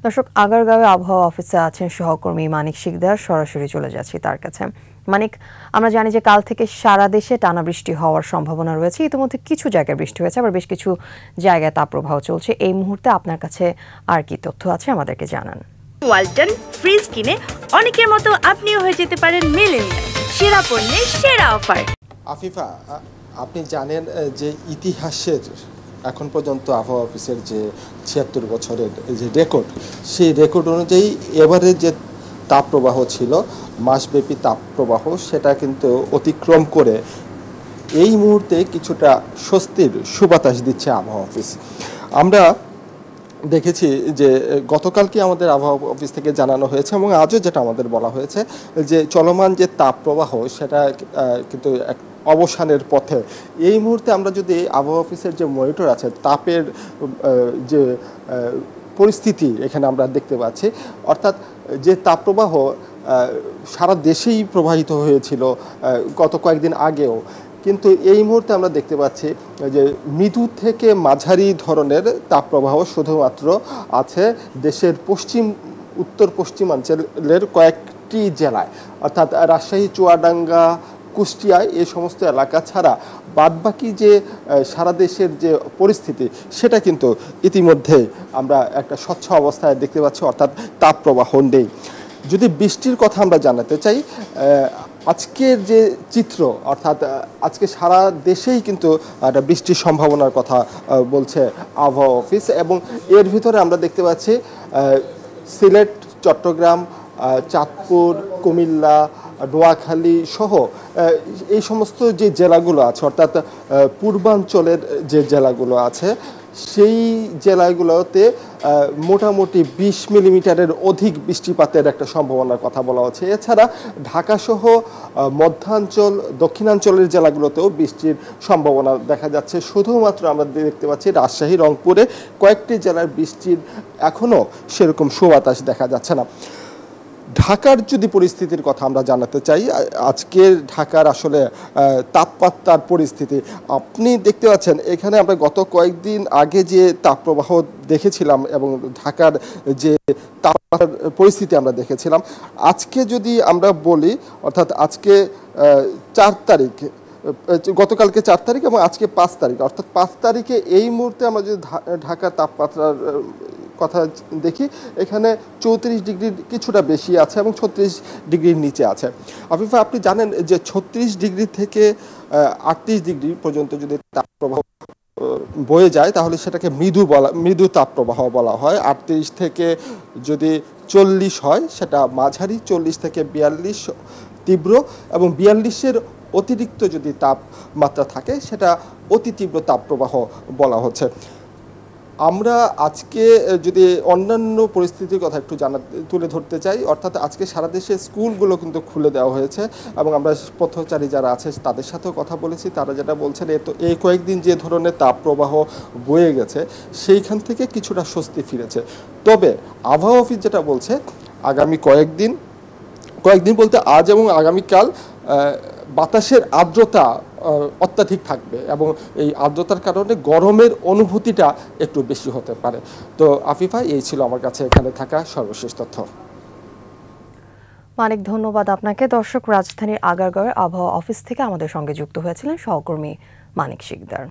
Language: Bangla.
দর্শক, আগারগাঁওয়ে আবহাওয়া অফিসে আছেন সহকর্মী মানিক শিকদার। সরাসরি চলে যাচ্ছি তার কাছে। মানিক, আমরা জানি যে কাল থেকে সারা দেশে টানা বৃষ্টি হওয়ার সম্ভাবনা রয়েছে। ইতিমধ্যে কিছু জায়গায় বৃষ্টি হয়েছে, আবার বেশ কিছু জায়গায় তাপপ্রবাহ চলছে। এই মুহূর্তে আপনার কাছে আর কি তথ্য আছে আমাদেরকে জানান। ওয়ালটন ফ্রিজ কিনে অনেকের মতো আপনিও হয়ে যেতে পারেন মিলেনিয়াল। সেরা পণ্যের সেরা অফার। আফিফা, আপনি জানেন যে ইতিহাসের এখন পর্যন্ত আবহাওয়া অফিসের যে ৭৬ বছরের যে রেকর্ড, সেই রেকর্ড অনুযায়ী এবারে যে তাপপ্রবাহ ছিল, মাসব্যাপী তাপপ্রবাহ, সেটা কিন্তু অতিক্রম করে এই মুহূর্তে কিছুটা স্বস্তির সুবাতাস দিচ্ছে আবহাওয়া অফিস। আমরা দেখেছি যে গতকালকে আমাদের আবহাওয়া অফিস থেকে জানানো হয়েছে এবং আজও যেটা আমাদের বলা হয়েছে যে চলমান যে তাপপ্রবাহ সেটা কিন্তু এক অবসানের পথে। এই মুহূর্তে আমরা যদি আবহাওয়া অফিসের যে মনিটর আছে, তাপের যে পরিস্থিতি এখানে আমরা দেখতে পাচ্ছি, অর্থাৎ যে তাপপ্রবাহ সারা দেশেই প্রবাহিত হয়েছিল গত কয়েকদিন আগেও, কিন্তু এই মুহূর্তে আমরা দেখতে পাচ্ছি যে মৃদু থেকে মাঝারি ধরনের তাপপ্রবাহ শুধুমাত্র আছে দেশের উত্তর পশ্চিমাঞ্চলের কয়েকটি জেলায়, অর্থাৎ রাজশাহী, চুয়াডাঙ্গা, কুষ্টিয়ায় এই সমস্ত এলাকা ছাড়া বাদবাকি যে সারা দেশের যে পরিস্থিতি, সেটা কিন্তু ইতিমধ্যে আমরা একটা স্বচ্ছ অবস্থায় দেখতে পাচ্ছি, অর্থাৎ তাপপ্রবাহ নেই। যদি বৃষ্টির কথা আমরা জানাতে চাই, আজকের যে চিত্র, অর্থাৎ আজকে সারা দেশেই কিন্তু একটা বৃষ্টির সম্ভাবনার কথা বলছে আবহাওয়া অফিস, এবং এর ভিতরে আমরা দেখতে পাচ্ছি সিলেট, চট্টগ্রাম, চাঁদপুর, কুমিল্লা, নোয়াখালী সহ এই সমস্ত যে জেলাগুলো আছে, অর্থাৎ পূর্বাঞ্চলের যে জেলাগুলো আছে, সেই জেলাগুলোতে মোটামুটি ২০ মিলিমিটারের অধিক বৃষ্টিপাতের একটা সম্ভাবনার কথা বলা হচ্ছে। এছাড়া ঢাকাসহ মধ্যাঞ্চল, দক্ষিণাঞ্চলের জেলাগুলোতেও বৃষ্টির সম্ভাবনা দেখা যাচ্ছে। শুধুমাত্র আমরা দেখতে পাচ্ছি রাজশাহী, রংপুরে কয়েকটি জেলার বৃষ্টির এখনও সেরকম সুবাতাস দেখা যাচ্ছে না। ঢাকার যদি পরিস্থিতির কথা আমরা জানাতে চাই, আজকের ঢাকার আসলে তাপমাত্রার পরিস্থিতি আপনি দেখতে পাচ্ছেন। এখানে আমরা গত কয়েকদিন আগে যে তাপপ্রবাহ দেখেছিলাম এবং ঢাকার যে তাপমাত্রার পরিস্থিতি আমরা দেখেছিলাম, আজকে যদি আমরা বলি, অর্থাৎ আজকে ৪ তারিখ, গতকালকে ৪ তারিখ এবং আজকে ৫ তারিখ, অর্থাৎ ৫ তারিখে এই মুহূর্তে আমরা যদি ঢাকার তাপমাত্রার কথা দেখি, এখানে ৩৪ ডিগ্রির কিছুটা বেশি আছে এবং ৩৬ ডিগ্রির নিচে আছে। আফিফা, আপনি জানেন যে ৩৬ ডিগ্রি থেকে ৩৮ ডিগ্রি পর্যন্ত যদি তাপপ্রবাহ বয়ে যায় তাহলে সেটাকে মৃদু তাপপ্রবাহ বলা হয়। ৩৮ থেকে যদি ৪০ হয় সেটা মাঝারি, ৪০ থেকে ৪২ তীব্র, এবং ৪২-এর অতিরিক্ত যদি তাপমাত্রা থাকে সেটা অতি তীব্র তাপপ্রবাহ বলা হচ্ছে। আমরা আজকে যদি অন্যান্য পরিস্থিতির কথা একটু তুলে ধরতে চাই, অর্থাৎ আজকে সারা দেশে স্কুলগুলো কিন্তু খুলে দেওয়া হয়েছে এবং আমরা পথচারী যারা আছে তাদের সাথেও কথা বলেছি। তারা যেটা বলছেন, এই কয়েকদিন যে ধরনের তাপপ্রবাহ বয়ে গেছে সেইখান থেকে কিছুটা স্বস্তি ফিরেছে। তবে আবহাওয়া অফিস যেটা বলছে, আগামী কয়েকদিন বলতে আজ এবং আগামীকাল বাতাসের আর্দ্রতা অত্যাধিক থাকবে এবং এই আর্দ্রতার কারণে গরমের অনুভূতিটা একটু বেশি হতে পারে। তো আফিফা, এই ছিল আমার কাছে এখানে থাকা সর্বশেষ তথ্য। অনেক ধন্যবাদ আপনাকে। দর্শক, রাজধানীর আগারগাঁওয়ের আবহাওয়া অফিস থেকে আমাদের সঙ্গে যুক্ত হয়েছিলেন সহকর্মী মানিক শিকদার।